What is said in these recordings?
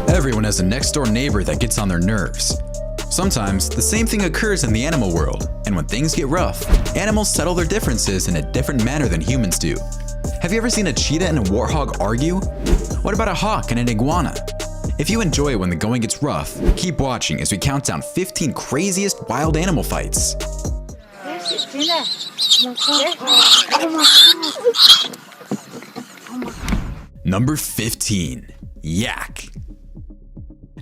Everyone has a next-door neighbor that gets on their nerves. Sometimes, the same thing occurs in the animal world, and when things get rough, animals settle their differences in a different manner than humans do. Have you ever seen a cheetah and a warthog argue? What about a hawk and an iguana? If you enjoy it when the going gets rough, keep watching as we count down 15 craziest wild animal fights. Number 15. Yak.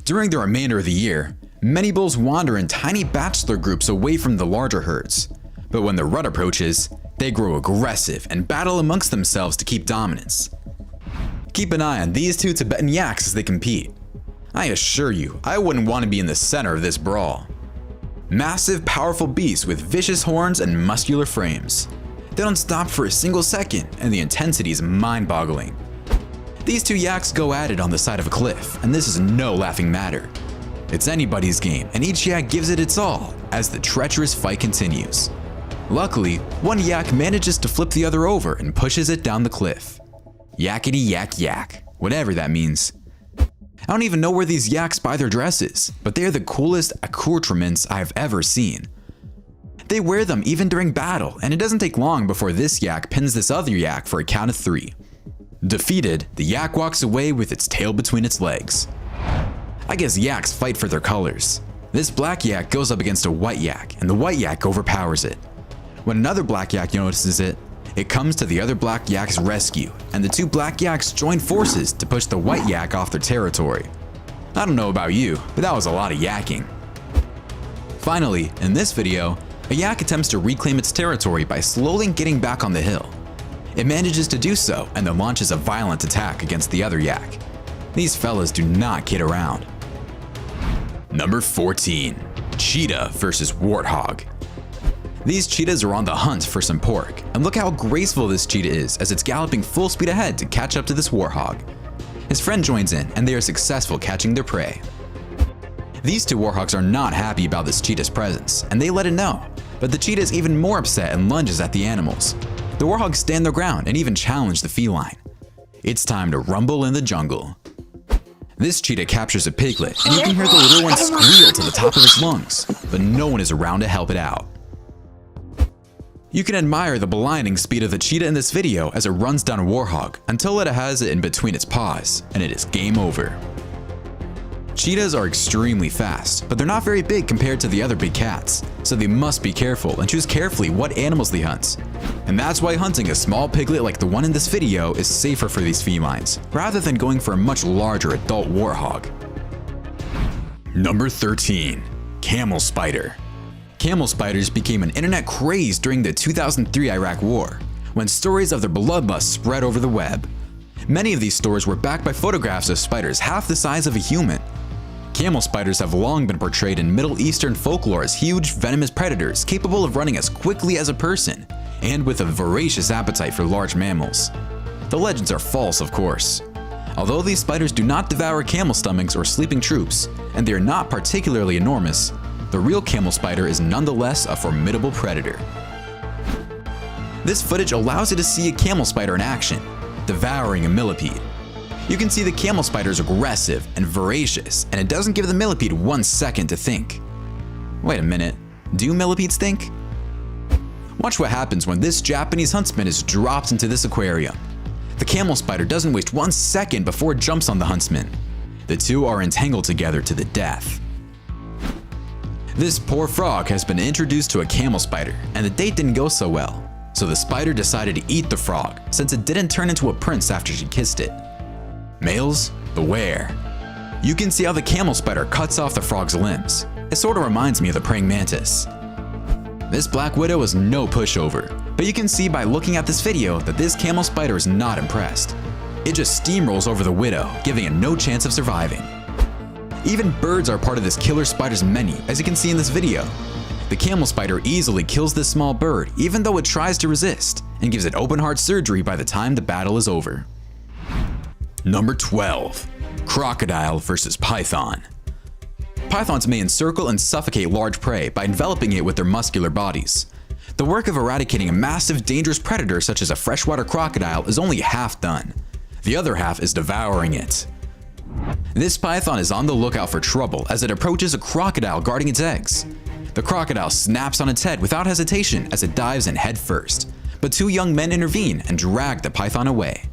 During the remainder of the year, many bulls wander in tiny bachelor groups away from the larger herds. But when the rut approaches, they grow aggressive and battle amongst themselves to keep dominance. Keep an eye on these two Tibetan yaks as they compete. I assure you, I wouldn't want to be in the center of this brawl. Massive, powerful beasts with vicious horns and muscular frames. They don't stop for a single second, and the intensity is mind-boggling. These two yaks go at it on the side of a cliff, and this is no laughing matter. It's anybody's game, and each yak gives it its all as the treacherous fight continues. Luckily, one yak manages to flip the other over and pushes it down the cliff. Yakety yak yak, whatever that means. I don't even know where these yaks buy their dresses, but they are the coolest accoutrements I've ever seen. They wear them even during battle, and it doesn't take long before this yak pins this other yak for a count of 3. Defeated, the yak walks away with its tail between its legs. I guess yaks fight for their colors. This black yak goes up against a white yak, and the white yak overpowers it. When another black yak notices it, it comes to the other black yak's rescue, and the two black yaks join forces to push the white yak off their territory. I don't know about you, but that was a lot of yakking. Finally, in this video, a yak attempts to reclaim its territory by slowly getting back on the hill. It manages to do so and then launches a violent attack against the other yak. These fellas do not kid around. Number 14. Cheetah versus warthog. These cheetahs are on the hunt for some pork, and look how graceful this cheetah is as it's galloping full speed ahead to catch up to this warthog. His friend joins in, and they are successful catching their prey. These two warthogs are not happy about this cheetah's presence, and they let it know, but the cheetah is even more upset and lunges at the animals. The warthogs stand their ground and even challenge the feline. It's time to rumble in the jungle. This cheetah captures a piglet, and you can hear the little one squeal to the top of its lungs, but no one is around to help it out. You can admire the blinding speed of the cheetah in this video as it runs down a warthog until it has it in between its paws, and it is game over. Cheetahs are extremely fast, but they're not very big compared to the other big cats, so they must be careful and choose carefully what animals they hunt. And that's why hunting a small piglet like the one in this video is safer for these felines, rather than going for a much larger adult warthog. Number 13. Camel spider. Camel spiders became an internet craze during the 2003 Iraq War, when stories of their bloodlust spread over the web. Many of these stories were backed by photographs of spiders half the size of a human. Camel spiders have long been portrayed in Middle Eastern folklore as huge, venomous predators capable of running as quickly as a person, and with a voracious appetite for large mammals. The legends are false, of course. Although these spiders do not devour camel stomachs or sleeping troops, and they are not particularly enormous, the real camel spider is nonetheless a formidable predator. This footage allows you to see a camel spider in action, devouring a millipede. You can see the camel spider is aggressive and voracious, and it doesn't give the millipede 1 second to think. Wait a minute, do millipedes think? Watch what happens when this Japanese huntsman is dropped into this aquarium. The camel spider doesn't waste 1 second before it jumps on the huntsman. The two are entangled together to the death. This poor frog has been introduced to a camel spider, and the date didn't go so well, so the spider decided to eat the frog since it didn't turn into a prince after she kissed it. Males, beware. You can see how the camel spider cuts off the frog's limbs. It sort of reminds me of the praying mantis. This black widow is no pushover, but you can see by looking at this video that this camel spider is not impressed. It just steamrolls over the widow, giving it no chance of surviving. Even birds are part of this killer spider's menu, as you can see in this video. The camel spider easily kills this small bird even though it tries to resist, and gives it open heart surgery by the time the battle is over. Number 12. Crocodile versus python. Pythons may encircle and suffocate large prey by enveloping it with their muscular bodies. The work of eradicating a massive dangerous predator such as a freshwater crocodile is only half done. The other half is devouring it. This python is on the lookout for trouble as it approaches a crocodile guarding its eggs. The crocodile snaps on its head without hesitation as it dives in head first, but two young men intervene and drag the python away.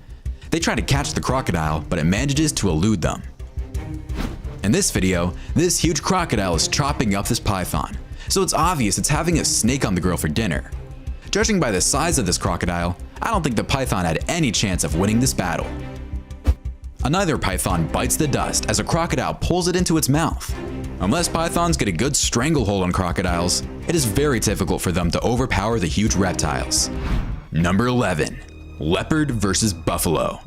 They try to catch the crocodile, but it manages to elude them. In this video, this huge crocodile is chopping up this python, so it's obvious it's having a snake on the grill for dinner. Judging by the size of this crocodile, I don't think the python had any chance of winning this battle. Another python bites the dust as a crocodile pulls it into its mouth. Unless pythons get a good stranglehold on crocodiles, it is very difficult for them to overpower the huge reptiles. Number 11. Leopard vs. Buffalo.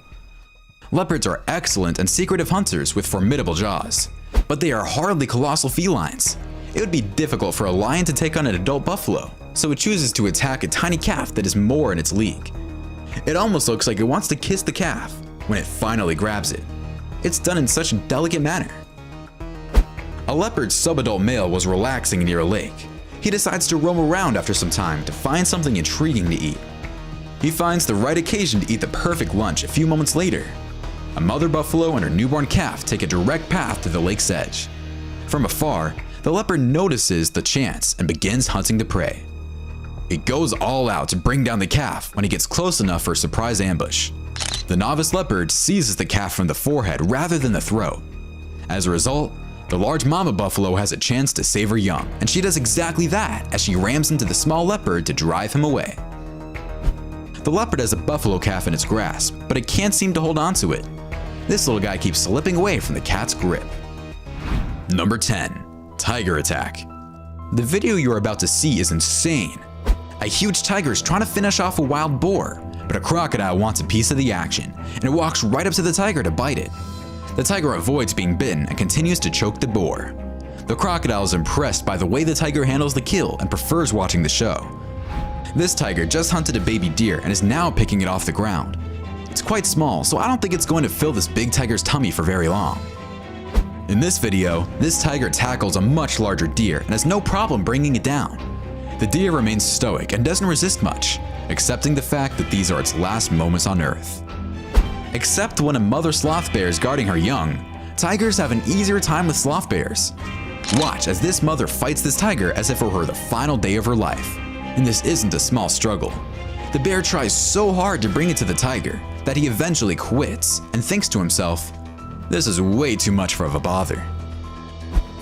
Leopards are excellent and secretive hunters with formidable jaws, but they are hardly colossal felines. It would be difficult for a lion to take on an adult buffalo, so it chooses to attack a tiny calf that is more in its league. It almost looks like it wants to kiss the calf when it finally grabs it. It's done in such a delicate manner. A leopard's subadult male was relaxing near a lake. He decides to roam around after some time to find something intriguing to eat. He finds the right occasion to eat the perfect lunch a few moments later. A mother buffalo and her newborn calf take a direct path to the lake's edge. From afar, the leopard notices the chance and begins hunting the prey. It goes all out to bring down the calf when he gets close enough for a surprise ambush. The novice leopard seizes the calf from the forehead rather than the throat. As a result, the large mama buffalo has a chance to save her young, and she does exactly that as she rams into the small leopard to drive him away. The leopard has a buffalo calf in its grasp, but it can't seem to hold on to it. This little guy keeps slipping away from the cat's grip. Number 10. Tiger attack. The video you are about to see is insane. A huge tiger is trying to finish off a wild boar, but a crocodile wants a piece of the action, and it walks right up to the tiger to bite it. The tiger avoids being bitten and continues to choke the boar. The crocodile is impressed by the way the tiger handles the kill and prefers watching the show. This tiger just hunted a baby deer and is now picking it off the ground. It's quite small, so I don't think it's going to fill this big tiger's tummy for very long. In this video, this tiger tackles a much larger deer and has no problem bringing it down. The deer remains stoic and doesn't resist much, accepting the fact that these are its last moments on Earth. Except when a mother sloth bear is guarding her young, tigers have an easier time with sloth bears. Watch as this mother fights this tiger as if it were the final day of her life. And this isn't a small struggle. The bear tries so hard to bring it to the tiger that he eventually quits and thinks to himself, "This is way too much of a bother."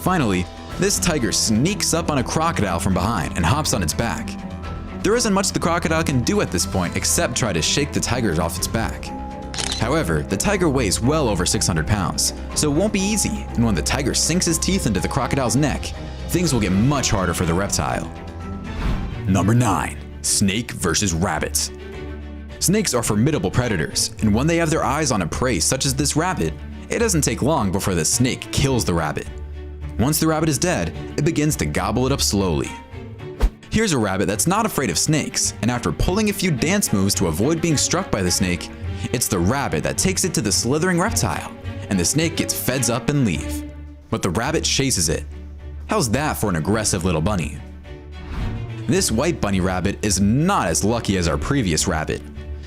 Finally, this tiger sneaks up on a crocodile from behind and hops on its back. There isn't much the crocodile can do at this point except try to shake the tiger off its back. However, the tiger weighs well over 600 pounds, so it won't be easy, and when the tiger sinks his teeth into the crocodile's neck, things will get much harder for the reptile. Number 9. Snake vs. Rabbit. Snakes are formidable predators, and when they have their eyes on a prey such as this rabbit, it doesn't take long before the snake kills the rabbit. Once the rabbit is dead, it begins to gobble it up slowly. Here's a rabbit that's not afraid of snakes, and after pulling a few dance moves to avoid being struck by the snake, it's the rabbit that takes it to the slithering reptile, and the snake gets feds up and leave. But the rabbit chases it. How's that for an aggressive little bunny? This white bunny rabbit is not as lucky as our previous rabbit.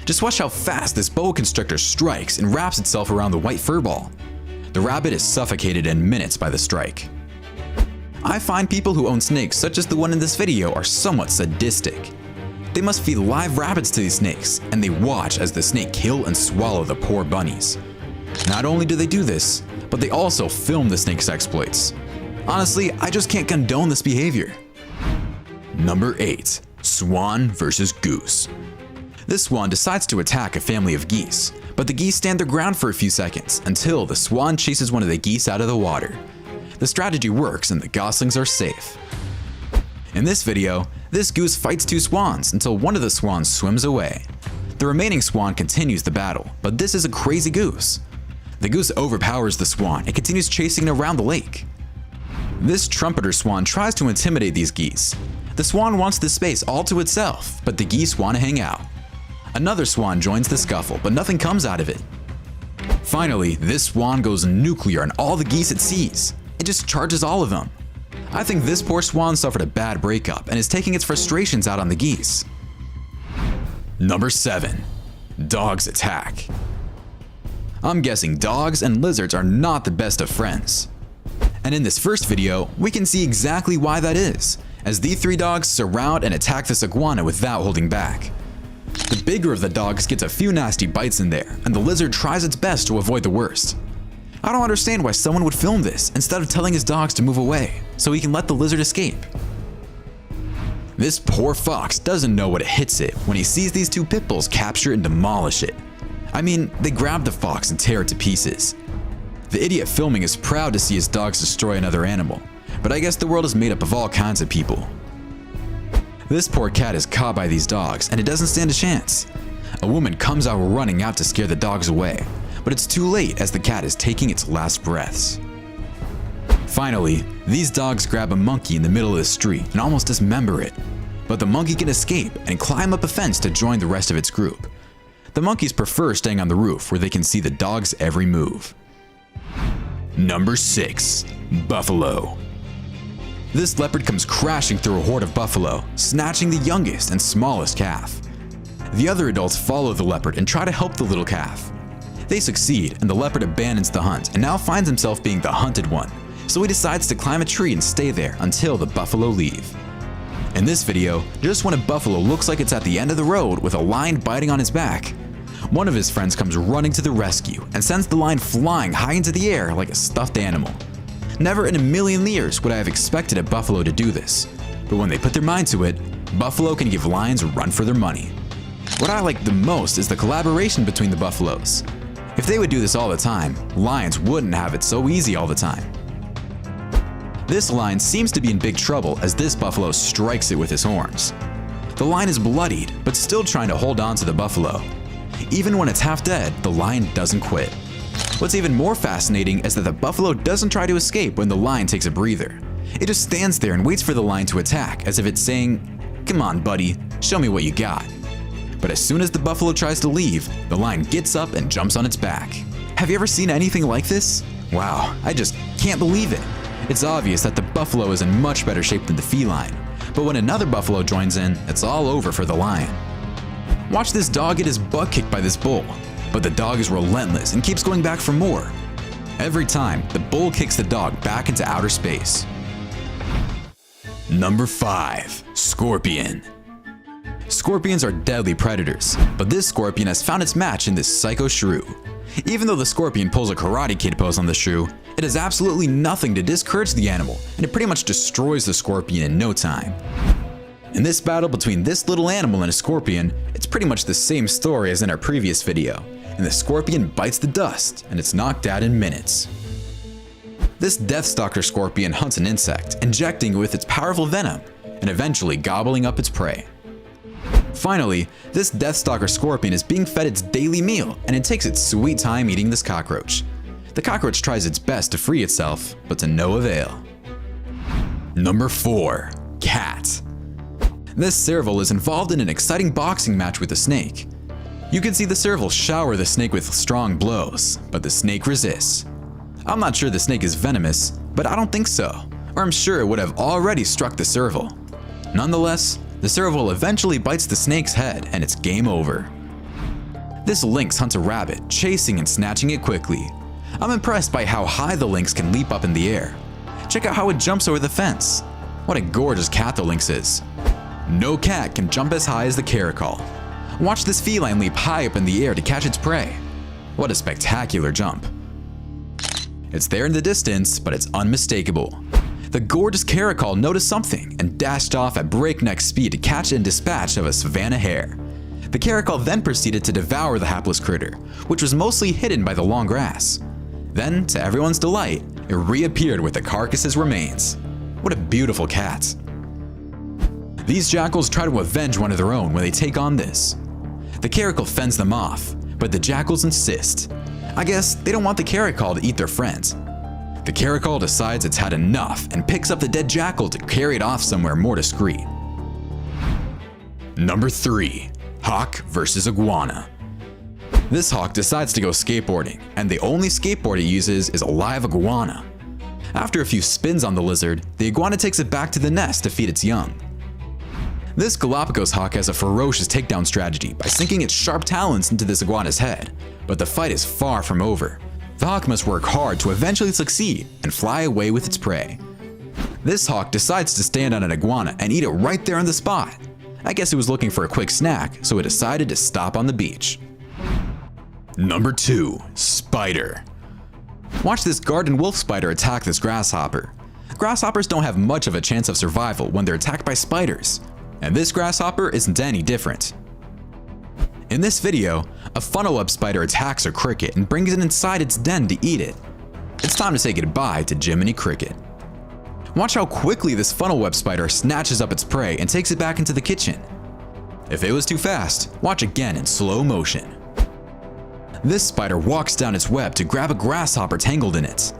Just watch how fast this boa constrictor strikes and wraps itself around the white fur ball. The rabbit is suffocated in minutes by the strike. I find people who own snakes such as the one in this video are somewhat sadistic. They must feed live rabbits to these snakes, and they watch as the snake kill and swallow the poor bunnies. Not only do they do this, but they also film the snake's exploits. Honestly, I just can't condone this behavior. Number 8. Swan vs. Goose. This swan decides to attack a family of geese, but the geese stand their ground for a few seconds until the swan chases one of the geese out of the water. The strategy works and the goslings are safe. In this video, this goose fights two swans until one of the swans swims away. The remaining swan continues the battle, but this is a crazy goose. The goose overpowers the swan and continues chasing it around the lake. This trumpeter swan tries to intimidate these geese. The swan wants the space all to itself, but the geese want to hang out. Another swan joins the scuffle, but nothing comes out of it. Finally, this swan goes nuclear on all the geese it sees. It just charges all of them. I think this poor swan suffered a bad breakup and is taking its frustrations out on the geese. Number 7. Dogs attack. I'm guessing dogs and lizards are not the best of friends. And in this first video, we can see exactly why that is, as the three dogs surround and attack this iguana without holding back. The bigger of the dogs gets a few nasty bites in there, and the lizard tries its best to avoid the worst. I don't understand why someone would film this instead of telling his dogs to move away, so he can let the lizard escape. This poor fox doesn't know what hits it when he sees these two pit bulls capture and demolish it. I mean, they grab the fox and tear it to pieces. The idiot filming is proud to see his dogs destroy another animal, but I guess the world is made up of all kinds of people. This poor cat is caught by these dogs and it doesn't stand a chance. A woman comes out running out to scare the dogs away, but it's too late as the cat is taking its last breaths. Finally, these dogs grab a monkey in the middle of the street and almost dismember it, but the monkey can escape and climb up a fence to join the rest of its group. The monkeys prefer staying on the roof where they can see the dog's every move. Number 6. Buffalo. This leopard comes crashing through a horde of buffalo, snatching the youngest and smallest calf. The other adults follow the leopard and try to help the little calf. They succeed, and the leopard abandons the hunt and now finds himself being the hunted one, so he decides to climb a tree and stay there until the buffalo leave. In this video, just when a buffalo looks like it's at the end of the road with a lion biting on his back, one of his friends comes running to the rescue and sends the lion flying high into the air like a stuffed animal. Never in a million years would I have expected a buffalo to do this, but when they put their mind to it, buffalo can give lions a run for their money. What I like the most is the collaboration between the buffaloes. If they would do this all the time, lions wouldn't have it so easy all the time. This lion seems to be in big trouble as this buffalo strikes it with his horns. The lion is bloodied, but still trying to hold on to the buffalo. Even when it's half dead, the lion doesn't quit. What's even more fascinating is that the buffalo doesn't try to escape when the lion takes a breather. It just stands there and waits for the lion to attack, as if it's saying, "Come on, buddy, show me what you got." But as soon as the buffalo tries to leave, the lion gets up and jumps on its back. Have you ever seen anything like this? Wow, I just can't believe it. It's obvious that the buffalo is in much better shape than the feline, but when another buffalo joins in, it's all over for the lion. Watch this dog get his butt kicked by this bull, but the dog is relentless and keeps going back for more. Every time, the bull kicks the dog back into outer space. Number 5. Scorpion. Scorpions are deadly predators, but this scorpion has found its match in this psycho shrew. Even though the scorpion pulls a Karate Kid pose on the shrew, it does absolutely nothing to discourage the animal, and it pretty much destroys the scorpion in no time. In this battle between this little animal and a scorpion, it's pretty much the same story as in our previous video, and the scorpion bites the dust, and it's knocked out in minutes. This Deathstalker scorpion hunts an insect, injecting it with its powerful venom, and eventually gobbling up its prey. Finally, this Deathstalker scorpion is being fed its daily meal, and it takes its sweet time eating this cockroach. The cockroach tries its best to free itself, but to no avail. Number 4. Cat. This serval is involved in an exciting boxing match with the snake. You can see the serval shower the snake with strong blows, but the snake resists. I'm not sure the snake is venomous, but I don't think so, or I'm sure it would have already struck the serval. Nonetheless, the serval eventually bites the snake's head and it's game over. This lynx hunts a rabbit, chasing and snatching it quickly. I'm impressed by how high the lynx can leap up in the air. Check out how it jumps over the fence. What a gorgeous cat the lynx is. No cat can jump as high as the caracal. Watch this feline leap high up in the air to catch its prey. What a spectacular jump. It's there in the distance, but it's unmistakable. The gorgeous caracal noticed something and dashed off at breakneck speed to catch and dispatch of a savanna hare. The caracal then proceeded to devour the hapless critter, which was mostly hidden by the long grass. Then, to everyone's delight, it reappeared with the carcass's remains. What a beautiful cat. These jackals try to avenge one of their own when they take on this. The caracal fends them off, but the jackals insist. I guess they don't want the caracal to eat their friends. The caracal decides it's had enough and picks up the dead jackal to carry it off somewhere more discreet. Number 3. Hawk vs. Iguana. This hawk decides to go skateboarding, and the only skateboard it uses is a live iguana. After a few spins on the lizard, the iguana takes it back to the nest to feed its young. This Galapagos hawk has a ferocious takedown strategy by sinking its sharp talons into this iguana's head, but the fight is far from over. The hawk must work hard to eventually succeed and fly away with its prey. This hawk decides to stand on an iguana and eat it right there on the spot. I guess it was looking for a quick snack, so it decided to stop on the beach. Number 2. Spider. Watch this garden wolf spider attack this grasshopper. Grasshoppers don't have much of a chance of survival when they're attacked by spiders, and this grasshopper isn't any different. In this video, a funnel web spider attacks a cricket and brings it inside its den to eat it. It's time to say goodbye to Jiminy Cricket. Watch how quickly this funnel web spider snatches up its prey and takes it back into the kitchen. If it was too fast, watch again in slow motion. This spider walks down its web to grab a grasshopper tangled in it.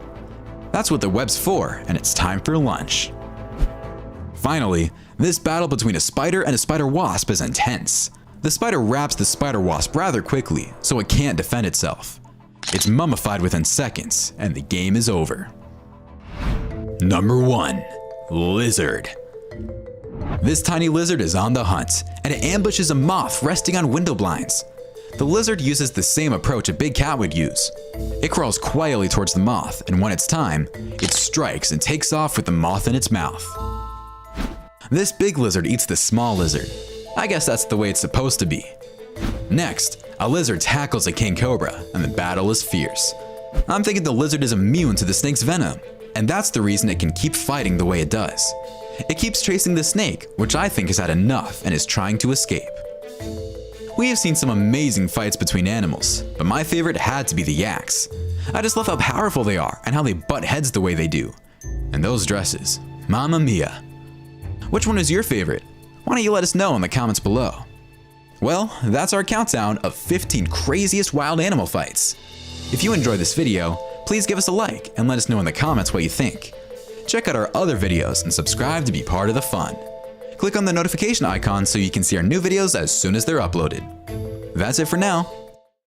That's what the web's for, and it's time for lunch. Finally, this battle between a spider and a spider wasp is intense. The spider wraps the spider wasp rather quickly, so it can't defend itself. It's mummified within seconds, and the game is over. Number 1. Lizard. This tiny lizard is on the hunt, and it ambushes a moth resting on window blinds. The lizard uses the same approach a big cat would use. It crawls quietly towards the moth, and when it's time, it strikes and takes off with the moth in its mouth. This big lizard eats the small lizard. I guess that's the way it's supposed to be. Next, a lizard tackles a king cobra, and the battle is fierce. I'm thinking the lizard is immune to the snake's venom, and that's the reason it can keep fighting the way it does. It keeps chasing the snake, which I think has had enough and is trying to escape. We have seen some amazing fights between animals, but my favorite had to be the yaks. I just love how powerful they are and how they butt heads the way they do. And those dresses, mamma mia. Which one is your favorite? Why don't you let us know in the comments below? Well, that's our countdown of 15 craziest wild animal fights. If you enjoyed this video, please give us a like and let us know in the comments what you think. Check out our other videos and subscribe to be part of the fun. Click on the notification icon so you can see our new videos as soon as they're uploaded. That's it for now.